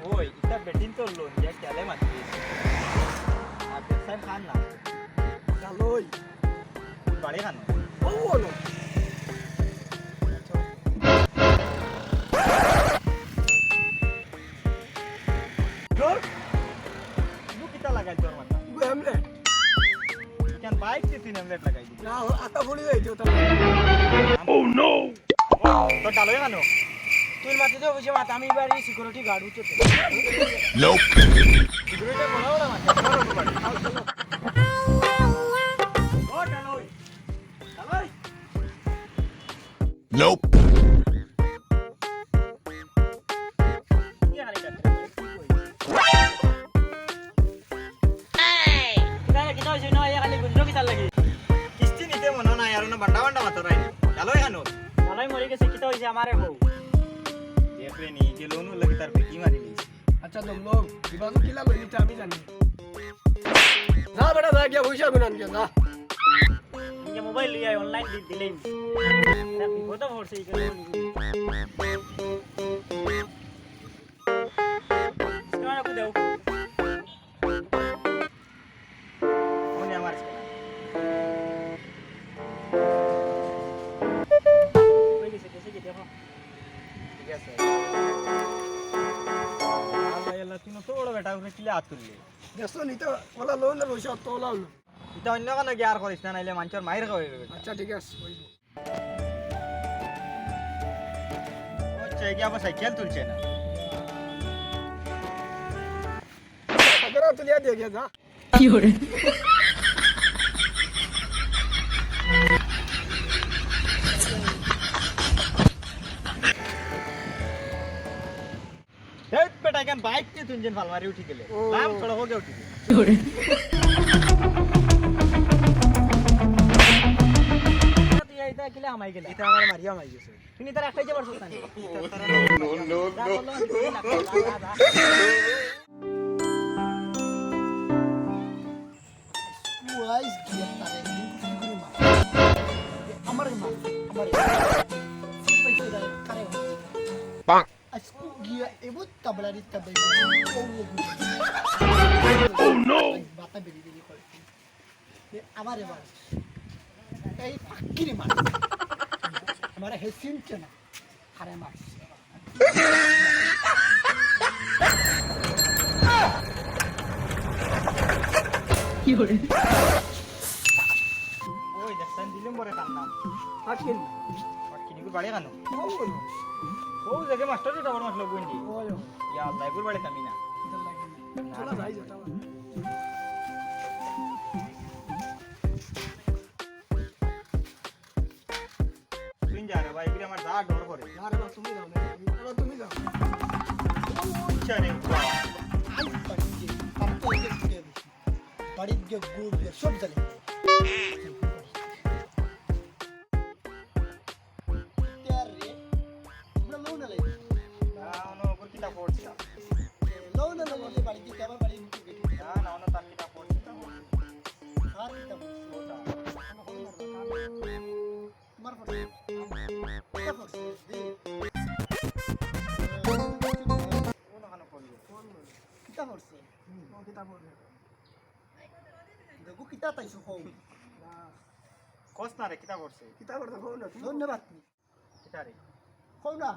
ওই এটা বেটিং তো লোন দিয়া কেলে মারছিস আর ব্যবসায় খান না চালই বাড়ি খান ও বলো ধর তুই কিটা লাগাই তোর মাথা এমলে কেন বাইক তে তিন এমলেট লাগাই দিবি না আটা ফুলি যাইতো তা ও নো তো ডালই খানো তুই মাটি তো বসে মাথা আমি বাড়ি সিকিউরিটি গার্ড উঠতে Nope. সিগারেটে বড় বড় মাথা বড় বাড়ি ও ডালই ডালই Nope. কি হারি কাটতে কিটা হইছে না ইয়া খালি গুজরো কিটা লাগি কিস্তি নিতে মন না আর না বান্ডা বান্ডা মাথা রাই ডালই খানো ডালই মরে গেছে কিটা হইছে আমারে বউ দেখলে নি যে লোন লাগি তার কি মারি দিস আচ্ছা দম লোক বিবাহ কিলা লই নিতে আমি জানি যা বড় যা গিয়া পয়সা গুনান গিয়া যা ये मोबाइल लिया है ऑनलाइन दिले ना बिपद भरছে ইকে স্ক্যানার কো দাও ফোনে আমার স্ক্যানার কইছে কেসে কি দেখো ঠিক আছে আল্লাহ আল্লাহ তুমি তো বড় বেটা উঠে কিলে হাত তুললে দেশো নিতে ওলা লোন পয়সা তোলা হলো এটা অন্য কোনো গিয়ার করিস না নাইলে মানুষের মাইর খাওয়াই দেবে আচ্ছা ঠিক আছে হইব আচ্ছা এগিয়ে আবার সাইকেল তুলছে না আগরা তুলিয়া দিয়ে গিয়া যা হেট বেটা কেন বাইক তে তুই যেন ফালমারি উঠি গেলে নাম ছড়া হোগে উঠি তুই এইটা কিলা হামাই গেলে এটা আমার মারিয়া মাই গেছে তুমি তার একটাই যাবার সুস্থান No, ওয়াইস গিয়া তারে গুরি মা আমার মা আমার পয়সা দাও কারে Bonk. আজকু গিয়া এবত কাবলারি কাবাই Oh no. বাতা বেরি বেরি করে আমার এবার এই ফাকিরি মার আমার হেসিন চেনা আরে মার ওই দেখছেন দিলাম বরে কান্না ফাকিন কিনিগুর বাড়ি কানো ও বলো ও জায়গা মাস্টার তো বড় মাছ লোক বইনি ও ইয়া লাইগুর বাড়ি কামি না ইদার লাগে চলা যাই যেটা তুই যা রে ভাই আমার যা ডর করে আরে বাবা তুমি যাও না এবার তুমি যাও আচ্ছা রে আই পাচ্ছি পাপ্পা গিয়ে বাড়ি গিয়ে গুড় দিয়ে সব জ্বালে না ওপর কিটা পড়ছি না লোন না মধ্যে বাড়ি দিয়ে কেমন বাড়ি নিতে গেছি না অন্য তার কিটা পড়ছি না আর কি তা ওটা তোমার ফটো এটা ফটো ওখানে পড়লো কিতা পড়ছে ও কিতা পড়ছে দেখো কিতা তাইছো কও কস না রে কিটা পড়ছে কিতা পড়ছে কও না ধন্যবাদ কিটা রে কও না